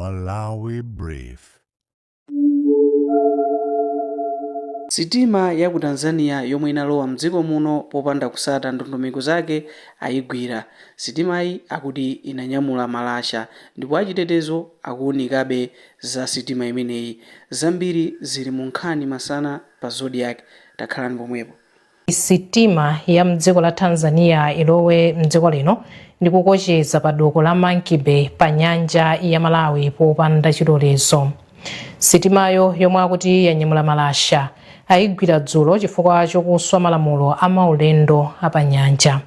Malawi Brief. Sitima ya ku Tanzania yomwe inalowa mdziko muno popanda kusata ndondomeko zake ayigwira. Sitimayi akuti inanyamula malasha ndipo achitetezo akuwunikabe za sitima imeneyi. Zambiri zili mu nkhani masana pa Zodiac. Takhalani pomwepo. Sitima ya mdziko la Tanzania ilowe mdziko lino ndi kukocheza pa doko la Monkey Bay pa nyanja ya Malawi popanda chilolezo. Sitimayo yomwe akuti yanyamula malasha ayigwira dzulo chifukwa chokuswa malamulo a maulendo apanyanja.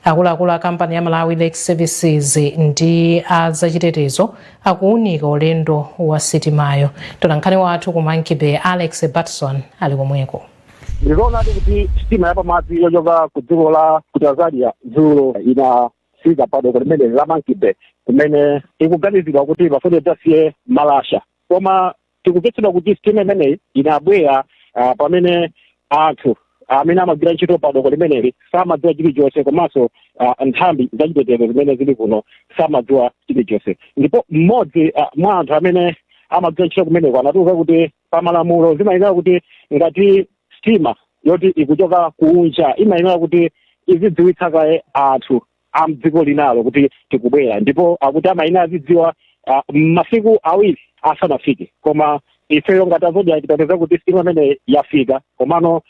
Akuluakulu a kampani ya Malawi Lake Services ndi azachitetezo akuwunika ulendo wa sitimayo. Tolankhani wathu ku Monkey Bay Alex Batson ali komweko. Ndikuona kuti sitima ya pamadzi yochoka ku dziko la Tanzania dzulo inafika pa doko limene la Monkey Bay kumene ikuganizidwa kuti pafuna idasiye malasha. Koma tikupetsedwa kuti sitima imeneyi inabwera pamene anthu amene amagwira ntchito pa doko limeneli samadziwa chilichonse, komanso nthambi zachitetezo zimene zili kuno samadziwa chilichonse. Ndipo mmodzi mwa anthu amene amagwira ntchito kumeneko anatiuza kuti pa malamulo zimayenera kuti ngati sitima yoti ikuchoka kunja imayenera kuti izidziwitsa kaye anthu a mdziko linalo kuti tikubwera, ndipo akuti amayenera azidziwa masiku awiri asanafike. Koma ifeyo ngati Zodiac tikapeza kuti sitima imene yafika, komano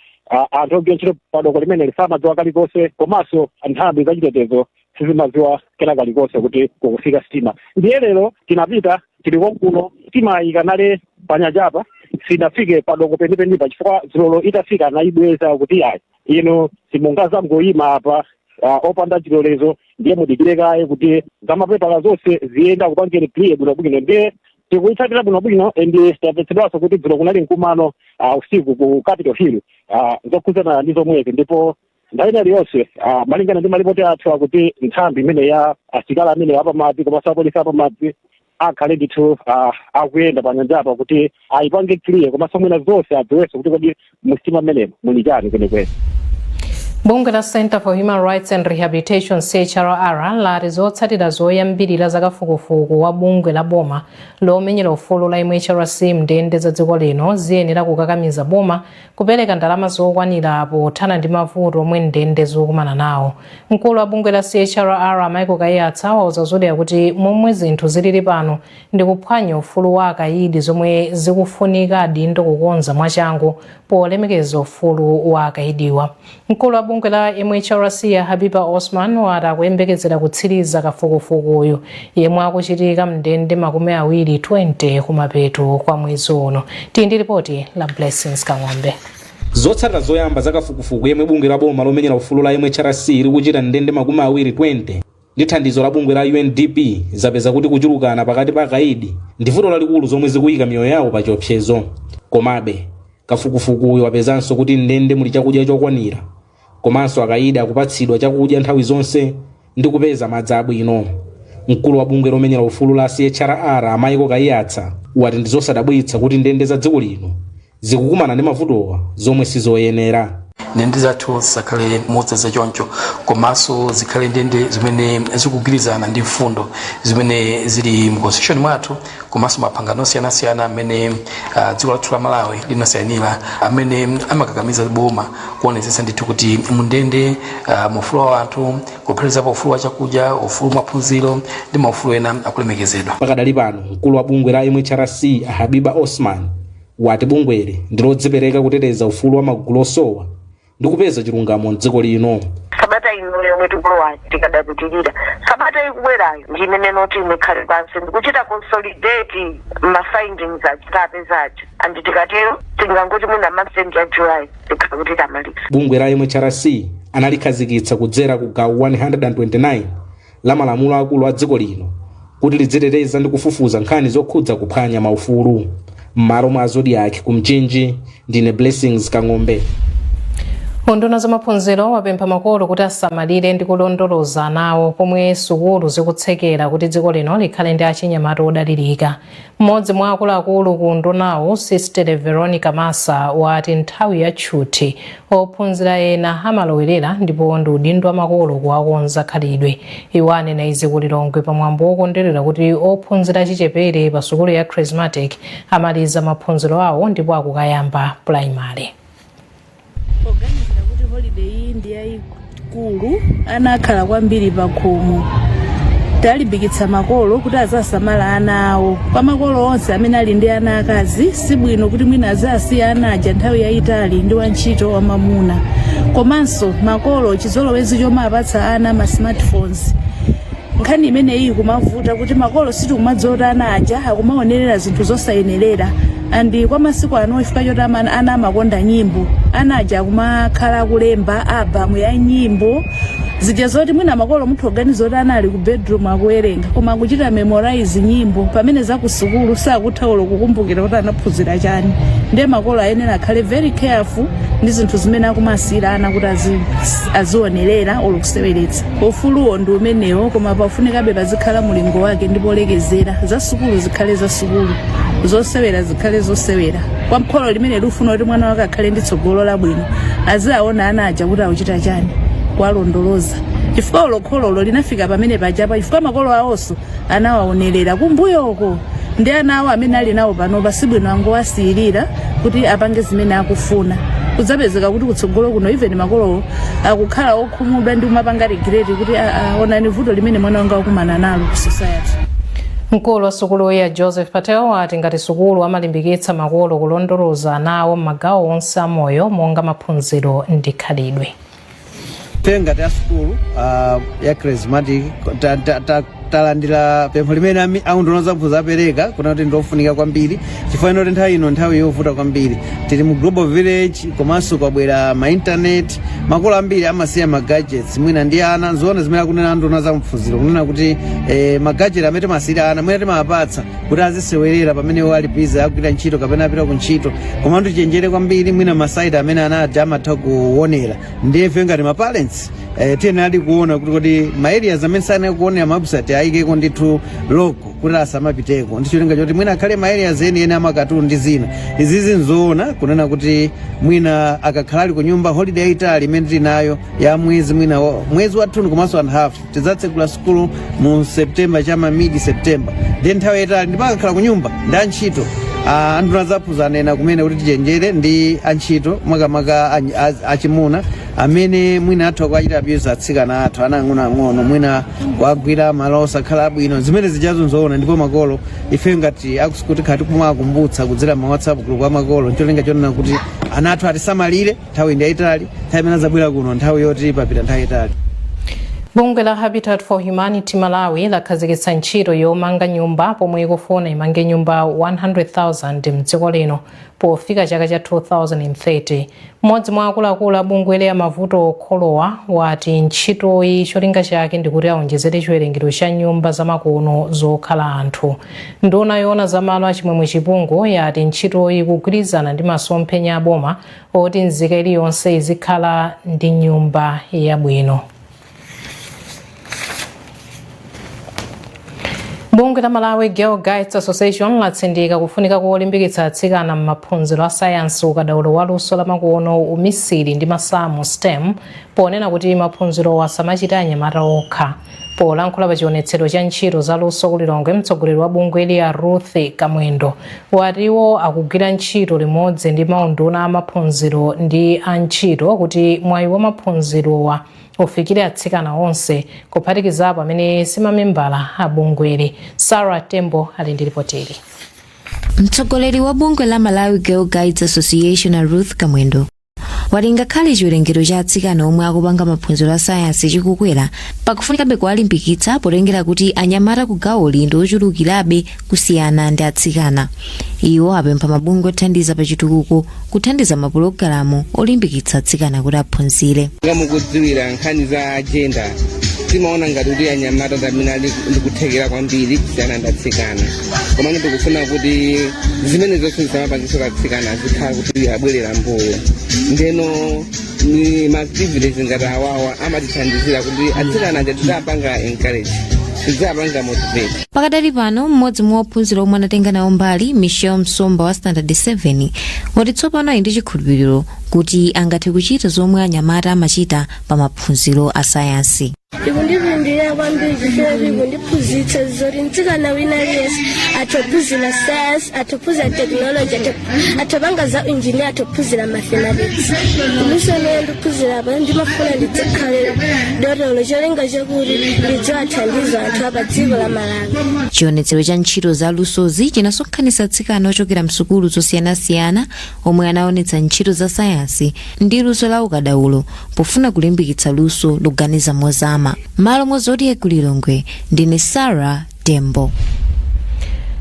anthu ogwira ntchito pa doko limene samadziwa kalikonse, komanso nthambi zachitetezo sizimadziwa kena kalikonse kuti kukufika sitima. Ndiye lero tinapita tili konkuno sitima ikanale panyajapa sinafike pa doko penipenipa chifukwa dzulo itafika anayibweza kuti ayi ino simungazangoyima apa opanda chilolezo, ndiye mudikire kaye kuti zamapepala zonse ziyenda kupangeni clear bwinobwino. Ndiye tikuyitsatira bwinobwino ndi tapetsedwanso kuti dzulo kunali mkumano usiku ku Capitol Hill zokhuzana ndi zomwezi, ndipo nthawi iliyonse malingana ndi malipoti athu akuti nthambi imene ya asikala amene apamadzi komanso apolisi apamadzi akhale ndithu akuyenda pa nyanjapa kuti ayipange clear, komanso mwina zonse adziwenso kuti kodi musitima mmenemo muli chani kwenikweni. Bungwe la Center for Human Rights and Rehabilitation CHRR lati zotsatira zoyambirira zakafukufuku wa bungwe la boma lomenyera ufulu la MHRC mndende za dziko lino ziyenera kukakamiza boma kupereka ndalama zokwanira pothana ndi mavuto omwe ndende zokumana nawo. Mkulu wa bungwe la CHRR Michael Kayatsa wauza Zodiac kuti momwe zinthu zilili pano ndi kuphwanya ufulu wa akaidi zomwe zikufunika adindo kukonza mwachangu polemekeza ufulu wa akaidiwa. Mkulu wa bungwe la MHRC Habiba Osman wati akuyembekezera kutsiriza kafukufuku uyu yemwe akuchitika mndende makumi awiri 20 kumapeto kwa mwezi uno. Tindi ripoti la Blessings Kang'ombe. Zotsatira zoyamba zakafukufuku yemwe bungwe la boma lomenyera ufulu la MHRC likuchita ndende makumi awiri 20 ndi thandizo la bungwe la UNDP zapeza kuti kuchulukana pakati pa akaidi ndi vuto lalikulu zomwe zikuyika miyoyo yawo pa chiopsezo. Komabe kafukufuku uyu wapezanso kuti ndende muli chakudya chokwanira, komanso akaidi akupatsidwa chakudya nthawi zonse ndi kupeza madzi abwino. Mkulu wa bungwe lomenyera ufulu la CHRR Michael Kayatsa wati ndi zosadabwitsa kuti ndende za dziko lino zikukumana ndi mavutowa zomwe sizoyenera. Ndende zathu zisakhale modzi choncho, komanso zikhale ndende zimene zikugwirizana ndi mfundo zimene zili mu constitution mwathu, komanso mapangano osiyanasiyana amene dziko lathu la Malawi linasainira amene amakakamiza boma kuonetsetsa ndithu kuti mundende maufulu wa anthu kuphatikizapo ufulu wa chakudya, ufulu wa maphunziro ndi maufulu ena akulemekezedwa. Pakadali pano mkulu wa bungwe la MHRC Habiba Osman wati bungweli ndilodzipereka kuteteza ufulu wa magulu osowa ndi kupeza chilungamo m'dziko lino. Sabata ino yomwe tikulowa tikadapitirira sabata ikubwerayo ndimene noti imekhale pansi ndikuchita consolidate ma findings achitapezacho andi tikatero tingangoti mwina month ya July tikakuti tamalisa. Bungwe la MHRC analikhazikitsa kudzera ku gawo 129 la malamulo akulu a dziko lino kuti lidziteteza ndi kufufuza nkhani zokhudza kuphwanya maufulu. M'malo mwa Zodiac kumchinji ndine Blessings Kang'ombe. Unduna za maphunziro wapempha makolo kuti asamalire ndi kulondoloza nawo pomwe sukulu zikutsekera kuti dziko lino likhale ndi achinyamata odalirika. Mmodzi mwa akuluakulu ku undunawo, Sister Veronica Massa, wati nthawi ya tchuthi ophunzira ena amalowerera ndipo ndi udindo wa makolo kuwakonza khalidwe. Iwo anena izi ku Lilongwe pamwambo wokondwerera kuti ophunzira achichepere pa sukulu ya Charismatic amaliza maphunziro awo ndipo akukayamba primary. Organizira kuti holiday ndi yayikulu anakhala kwambiri pakhomo talimbikitsa makolo kuti azasamala ana awo. Kwa makolo onse amene ali ndi ana akazi sibwino kuti mwina azasiya ana aja nthawi yayitali ndi wantchito wamamuna. Komanso makolo chizolowezi chomwe apatsa ana ma smartphones. Nkhani imeneyi kumavuta kuti makolo sitikumadzota ana aja akumaonerera zinthu zosayenerera. Andi kwa masiku ano ifika choti ana amakonda nyimbo, ana aja kumakhala kulemba albamu ya nyimbo zija zoti mwina makolo muthu oganiza kuti ana ali ku bedroom akuwerenga koma akuchita memorize nyimbo pamene zakusukulu sakutha kukumbukira kuti anaphunzira chani. Ndiye makolo ayenera akhale very careful ndi zinthu zimene akumasira ana kuti azionerera olukuseweretsa. Ufuluwo ndi umenewo koma pafunikabe pazikhala mulingo wake ndipo olekezera za sukulu zikhale za sukulu, zosewera zikhale zosewera. Kwa mkholo limene lufuna kuti mwana wake akhale ndi tsogolo labwino aziaona ana aja kuti akuchita chani kwalondoloza. Chifukwa lokhololo linafika pamene pajapa chifukwa makolo awonso anawaonerera kumbuyoko ndi ana awo amene ali nawo panopa sibwino angowasiyirira kuti apange zimene akufuna. Kudzapezeka kuti kutsogolo kuno even makolo akukhala okhumudwa ndi kumapanga regret kuti onani vuto limene mwana wanga akumana nalo ku society. Mkulu wa sukulu ya Joseph Patel wati ngati sukulu amalimbikitsa makolo kulondoloza nawo magawo onse amoyo monga maphunziro ndi khalidwe. Ngati ya sukulu ya Charismatic talandira pempho limene aunduna zamphuza apereka kuna kuti ndofunika kwambiri chifukwa kuti nthawi ino nthawi yovuta kwambiri. Tili mu global village komanso kwabwera ma internet, makolo ambiri amasiya ma gadgets mwina ndi ana zoona zimene akunena aunduna zamphuza kunena kuti ma gadget amene timasiyira ana mwina timapatsa kuti azisewerera pamene wali busy akugwira ntchito kapena apita ku ntchito koma tichenjere kwambiri mwina ma site amene ana aja amatha kuonera. Ndiye ife ngati ma parents tiyenera kuona kuti ma areas amene sana kuonera ma website ayikeko ndithu logo kuti asamapiteko. Ndicho cholinga choti mwina akhale ma areas ene amakatuni ndi zina izizi nzoona kunena kuti mwina akakhala ali ku nyumba holiday itali imene tinayo ya mwezi mwina mwezi wa 2 komanso and half tidzatsekula sukulu mu September chama mid September then nthawi itali ndipo akakhala ku nyumba ndi antchito anduna zaphuza anena kumene kuti tichenjere ndi antchito makamaka achimuna amene mwina athu akuachita abuse atsikana athu anang'ono mwina kuagwira malo osakhala abwino zimene zijazo nzoona. Ndipo makolo ife ngati akusukulu tikhati kumakumbutsa kudzera ma WhatsApp group kwa makolo ncholinga chonena kuti ana athu atisamalire nthawi ndi yayitali nthawi imene azabwera kuno nthawi yoti papita nthawi yayitali. Bungwe la Habitat for Humanity Malawi lakhazikitsa ntchito yomanga nyumba pomwe ikufuna imange nyumba 100,000 mdziko lino pofika chaka cha 2030. Mmodzi mwa akuluakulu a bungwe la mavuto okholowa wati ntchitoyi cholinga chake ndikuti aonjezere chiwerengero cha nyumba zamakono zokhala anthu. Nduna yoona za malo achimwemwe chipungu yati ntchitoyi kugwirizana ndi masomphenya aboma oti nzika iliyonse izikhala ndi nyumba yabwino. Bungwe la Malawi Girl Guides Association latsindika kufunika kulimbikitsa atsikana m'maphunziro a sayansi ukadaulo wa luso la makono umisiri ndi masamu STEM ponena kuti maphunziro asamachita anyamata okha. Polankhula pa chionetsero cha ntchito za luso ku Lilongwe mtsogoleri wa bungwe li Ruth Kamwendo watiwo akugwira ntchito limodzi ndi maunduna a maphunziro ndi antchito kuti mwayi wa maphunzirowa ufikire atsikana onse kuphatikizapo amene simamembala a bungweli. Sarah Tembo ali ndi ripoteri. Mtsogoleri wa bungwe la Malawi Girl Guides Association Ruth Kamwendo wati ngakhale chiwerengero cha atsikana omwe akupanga maphunziro a sayansi chikukwera pakufunikabe kuwalimbikitsa potengera kuti anyamata kugawoli ndi ochulukirabe kusiyana ndi atsikana. Iwo apempha mabungwe othandiza pa chitukuko kuthandiza mapulogalamu olimbikitsa atsikana kuti aphunzire. Mukudziwira nkhani za agenda timaona ngati kuti anyamata tamina ndikuthekera kwambiri kusiyana ndatsikana koma ndikufuna kuti zimene zonse zimapangisa katsikana zikhala kuti abwerera mbuyo ndeno ni maactivities ngati awawa amatithandizira kuti atsikana aja tidapanga encourage tidzapanga motivate. Pakadali pano mmodzi mwa ophunzira omwe anatenga nawo mbali Michelle Msomba wa standard 7 wati tsopano ali ndi chikhulupiriro kuti angathe kuchita zomwe anyamata amachita pa maphunziro a sayansi. Ikundipindira kwambiri chifukwa ikundiphunzitsa zoti mtsikana wina aliyense atophunzira science, atophunzira technology, atopanga za engineer, atophunzira mathematics. Luso lwe ndikuphunzira apa ndimafuna ndidzikhale dotolo cholinga chakuti ndidziwathandiza anthu apa dziko la Malawi. Chionetsero cha ntchito za lusozi chinasonkhanitsa atsikana ochokera msukulu zosiyanasiyana omwe anaonetsa ntchito za sayansi ndi luso la ukadaulo pofuna kulimbikitsa luso loganiza mozama. Malo mozoti ku Lilongwe ndine Sarah Dembo.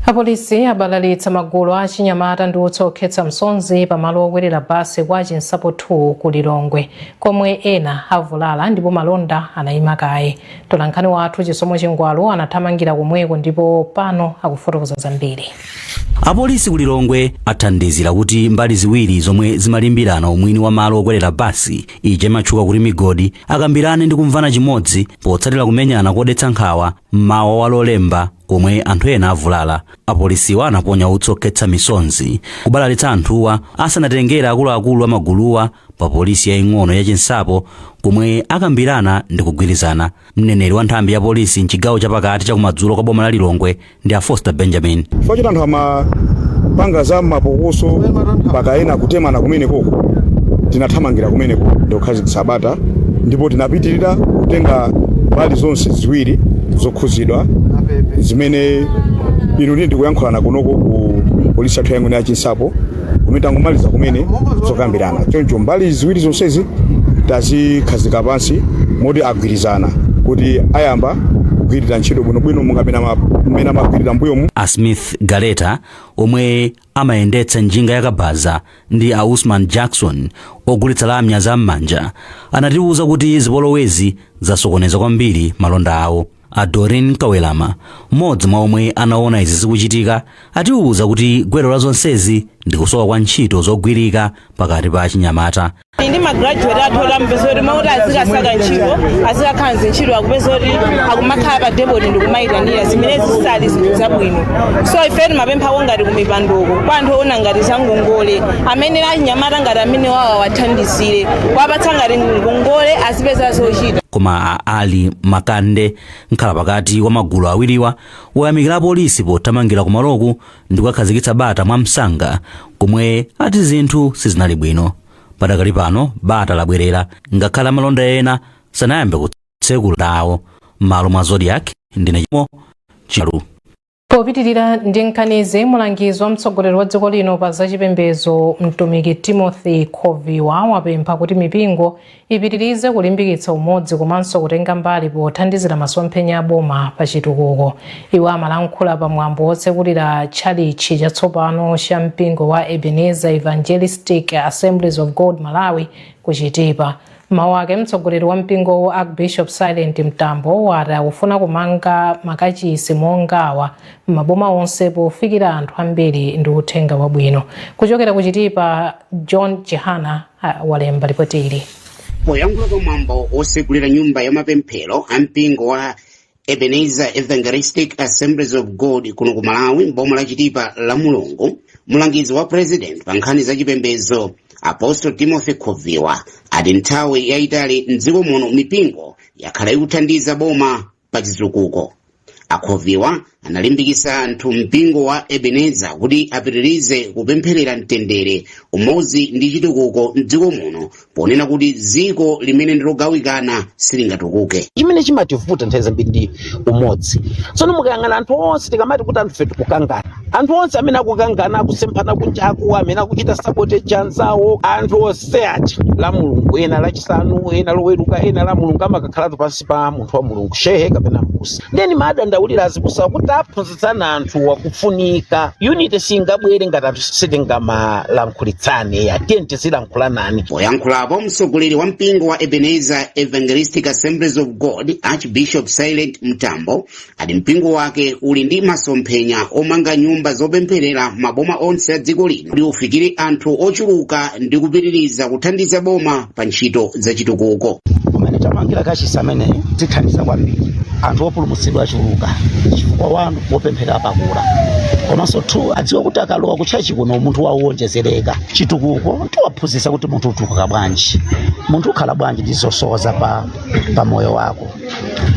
Apolisi abalalitsa magulu a chinyamata ndi otsokhetsa msonzi pamalo okwerera basi kwa Chinsapo 2 ku Lilongwe komwe ena avulala ndipo malonda anayima kaye. Tolankhani wathu Chisomo Chingwalu anathamangira komweko ndipo pano akufotokoza zambiri. Apolisi ku Lilongwe athandizira kuti mbali ziwiri zomwe zimalimbirana umwini wa malo okwerera basi ije matchuka kuti migodi akambirane ndi kumvana chimodzi potsatira kumenyana kodetsa nkhawa mmawa wa Lolemba komwe anthu ena avulala. Apolisiwa anaponya otsokhetsa misonzi kubalalitsa anthuwa asanatengera akuluakulu amaguluwa pa polisi yaing'ono ya Chinsapo komwe akambirana ndi kugwirizana. Mneneri wa nthambi ya polisi mchigawo chapakati chakumadzulo kwa boma la Lilongwe ndi Foster Benjamin. Fochita anthu amapanga za mapokoso pakaena kutemana kumene koko tinathamangira kumene koko ndokhazikitsa Sabata ndipo tinapitirira kutenga mbali zonse ziwiri zokhuzidwa zimene inu ndi kuyankhulana kunoko ku polisi yathu yaing'ono ya Chinsapo kumitangomaliza kumene zokambirana. Choncho mbali ziwiri zonsezi tazikhazika pansi moti agwirizana kuti ayamba kugwirira ntchito bwinobwino mmene amagwirira mbuyomu. Smith Galeta omwe amayendetsa njinga yakabaza ndi Usman Jackson ogulitsa lamya za m'manja anatiuza kuti zipolowezi zasokoneza kwambiri malonda awo. Dorin Kawelama mmodzi mwa omwe anaona izi zikuchitika atiuza kuti gwero la zonsezi ndi kusowa kwa ntchito zogwirika pakati pa chinyamata. Ndi magraduate athola mpezori mauti azikasaka ntchito azikakhanza ntchito akupezori akumakhala pa debodi ndi kumayitanira zimene zisali zinthu zabwino. So ifeni mapempha ngati kumipandoko kwa anthu ona ngati zangongole amene achinyamata ngati amene wawa wathandizire kwapatsa ngati ngongole azipeza zochita. Koma Ali Makande nkhala pakati wa magulu awiriwa woyamikira polisi pothamangira kumaloku ndi kukhazikitsa bata mwa msanga komwe ati zinthu sizinali bwino. Padakali pano bata labwerera ngakhala malonda ena sanayambe kutsekula dawo malo mwa Zodiac ndine chimo chalu. Popitirira ndi nkhanizi mulangizi wa mtsogoleri wa dziko lino pa zachipembedzo mtumiki Timothy Khoviwa wapempha kuti mipingo ipitirize kulimbikitsa umodzi komanso kutenga mbali pothandizira masomphenya aboma pa chitukuko. Iwo amalankhula pa mwambo wotsekulira tchalitchi chatsopano cha mpingo wa Ebenezer Evangelistic Assemblies of God Malawi ku Chitipa. Mawu ake mtsogoleri wa mpingo wa Archbishop Silent Mtambo wati akufuna kumanga makachisi mongawa maboma onse pofikira anthu ambiri ndi uthenga wabwino. Kuchokera ku Chitipa, John Chihana walemba ripoti ili. Poyankhula pa mwambo wotsekulira nyumba ya mapemphero a mpingo wa Ebenezer Evangelistic Assemblies of God kuno ku Malawi m'boma la Chitipa la Mulungu, mulangizi wa president pa nkhani za chipembedzo Apostle Timothy Khoviwa ati nthawi yayitali mdziko muno mipingo yakhala ikuthandiza boma pa chitukuko. Akhoviwa analimbikitsa anthu mpingo wa Ebenezer kuti apitirize kupempherera mtendere, umodzi ndi chitukuko mdziko muno ponena kuti dziko limene ndilogawikana silingatukuke. Chimene chimativuta nthawi zambiri ndi umodzi. Tsono mukayang'ana anthu onse tikamati kuti anthu fetu kukangana. Anthu onse amene akukangana akusemphana kunjaku amene akuchita sabotage anzawo anthu onse aja la Mulungu ena lachisanu ena loweruka ena la Mulungu amakakhalatu pansi pa munthu wa Mulungu shehe kapena mbusa. Ndeni madandaulira azibusa kuti taphunzitsana anthu wakufunika unity singabwere ngati anthu sitingamalankhulitsane atiye tizilankhulanani. Poyankhulapo mtsogoleri wa mpingo wa Ebenezer Evangelistic Assemblies of God Archbishop Silent Mtambo ati mpingo wake uli ndi masomphenya omanga nyumba zopempherera maboma onse a dziko lino kuti ufikire anthu ochuluka ndi kupitiriza kuthandiza boma pa ntchito zachitukuko. Kumene tamangira kachisi amene zithandiza kwambiri anthu opulumutsidwa achuluka chifukwa wanu wopemphera pakula komanso adziwa kuti akalowa kuchachi kuno munthu wawonjezereka chitukuko tiwaphunzitsa kuti munthu utukuka bwanji, munthu ukhala bwanji ndi zosowa pa moyo wako.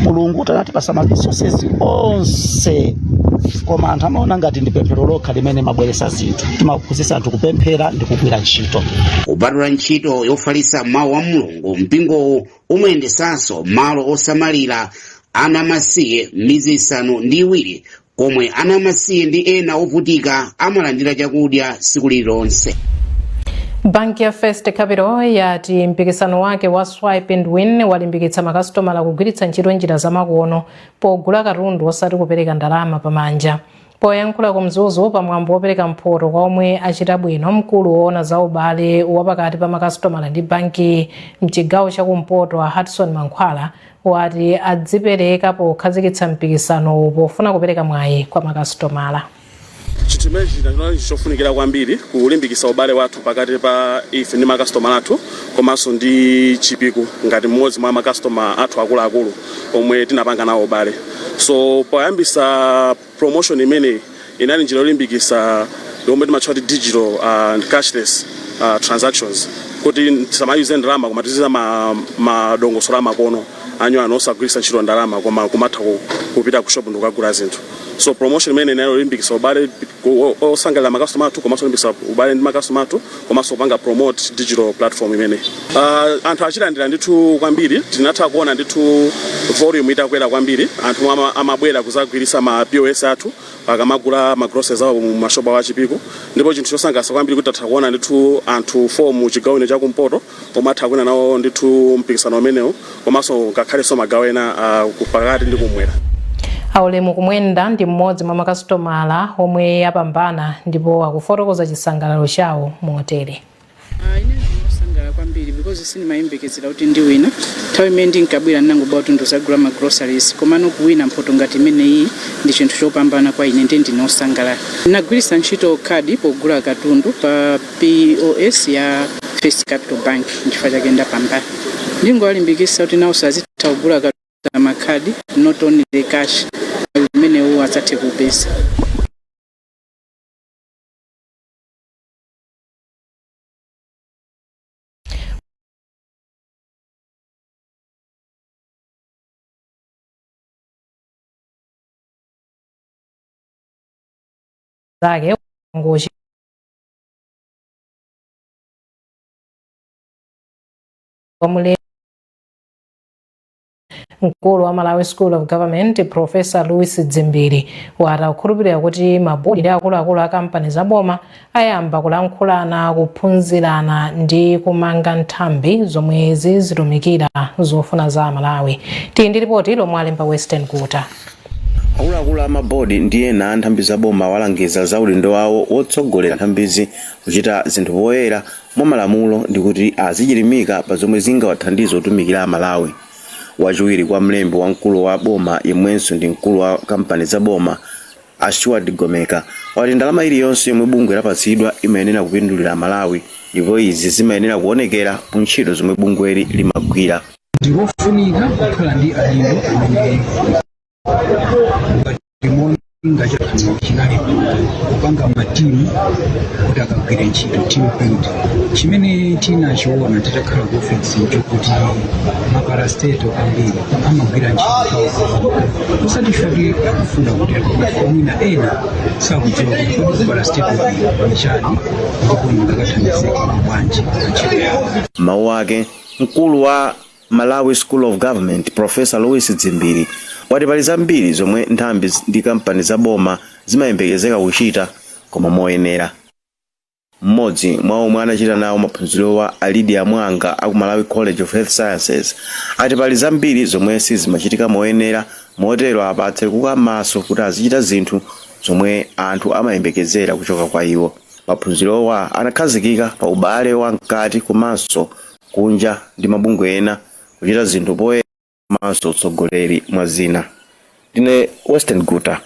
Mulungu tanatipasa maresources onse koma anthu amaona ngati ndi pemphero lokha limene mabweresa zinthu. Timaphunzitsa anthu kupemphera ndi kugwira ntchito. Kupatula ntchito yofalitsa mawu a Mulungu, mpingo umayendesanso malo osamalira ana amasiye 5 komwe ana amasiye ndi ena ovutika amalandira chakudya tsiku lililonse. Banki ya First Capital yati mpikisano wake wa Swipe and Win walimbikitsa makasitomala kugwiritsa ntchito njira zamakono pogula katundu osati kupereka ndalama pamanja. Poyankhula kumzuzu pamwambo wopereka mphoto kwa omwe achita bwino, mkulu woona za ubale wapakati pa makasitomala ndi banki mchigawo chakumpoto a Hudson Mankhwala wati adzipereka pokhazikitsa mpikisano pofuna kupereka mwayi kwa makasitomala. Chitumechi chofunikira kwambiri kulimbikitsa ubale wathu pakati pa ife ndi makasitomala athu komanso ndi Chipiku ngati mmodzi mwa makasitoma athu akuluakulu omwe tinapanga nawo ubale. So poyambisa promotion imene inali njira yolimbikitsa yomwe timatchula digital and cashless transactions kuti tisamayuze ndalama koma tiziza madongosolo amakono anyo anosagwiritsa ntchito ndalama koma kumatha kupita ku shop ndikugula zinthu. So promotion imene inali yolimbikitsa ubale osangalira makasitoma athu komanso yolimbikitsa ubale ndi makasitoma athu komanso kupanga promote digital platform imene. Anthu achilandira ndithu kwambiri, tinatha kuona ndithu volume itakwera kwambiri, anthu amabwera kuzagwiritsa ma POS athu akamagula magroceries awo mu mashopa wa Chipiku. Ndipo chinthu chosangalatsa kwambiri kuti tatha kuona ndithu anthu 4 mu chigawo chakumpoto omwe atha kuona nawo ndithu mpikisano umenewu komanso ngakhalenso magawo ena pakati ndi kumwera. Aulemu Kumwenda ndi mmodzi mwa makasitomala omwe apambana ndipo akufotokoza chisangalalo chawo motere. Ine ndinosangalala kwambiri because sinimayembekezera kuti ndi wina. Nthawi imene ndinkabwera ndinangoba kuti ndizagula ma groceries komano kuwina mphoto ngati imeneyi ndi chinthu chopambana kwa ine ndi ndinosangalala. Ndinagwiritsa ntchito khadi pogula katundu pa POS ya First Capital Bank chifukwa chake ndapambana. Ndingowalimbikitsa kuti nawo azitha kugula katundu makhadi not only the cash imene uwo asathe kupeza. Zake ngoshi omule mkulu wa Malawi School of Government Professor Louis Dzimbiri watakhulupirira kuti mabodi ndi akuluakulu a kampani zaboma ayamba kulankhulana kuphunzirana ndi kumanga nthambi zomwe zizitumikira zofuna za Malawi. Tili ndi ripoti lomwe alemba Western Kuta. Akuluakulu a mabodi ndi ena nthambi zaboma walangiza za udindo wawo wotsogolera nthambizi kuchita zinthu poyera mwa malamulo ndi kuti azichilimika pa zomwe zingawathandize kutumikira Malawi. Wachiwiri kwa mlembi wa mkulu wa boma yemwenso ndi mkulu wa kampani za boma Ashwad Gomeka wati ndalama iliyonse yomwe bungwe lapatsidwa imayenera kupindulira Malawi ndipo izi zimayenera kuonekera mu ntchito zomwe bungweli limagwira. Ndiwofunika kukhala ndi adindo nga chinali kupanga matimu kuti akagwira ntchito team build. Chimene tinachiona titakhala ku office chokuti maparastato ambiri amagwira ntchito usatifuti kufuna kuti amina ena sakudziwa kuti parastato pamchani ndipo ngakathandizika bwanji ntchito yawo. Mawu ake mkulu wa Malawi School of Government Professor Louis Dzimbiri wati pali zambiri zomwe nthambi ndi kampani za boma zimayembekezeka kuchita koma moyenera. Mmodzi mwa omwe anachita nawo maphunzirowa a Lydia Mwanga aku Malawi College of Health Sciences ati pali zambiri zomwe sizimachitika moyenera, motero apatse kumaso kuti azichita zinthu zomwe anthu amayembekezera kuchoka kwa iwo. Maphunzirowa anakhazikika pa ubale wa mkati komanso kunja ndi mabungwe ena, kuchita zinthu poyera komanso utsogoleri mwa zina. Ndine Western Guta.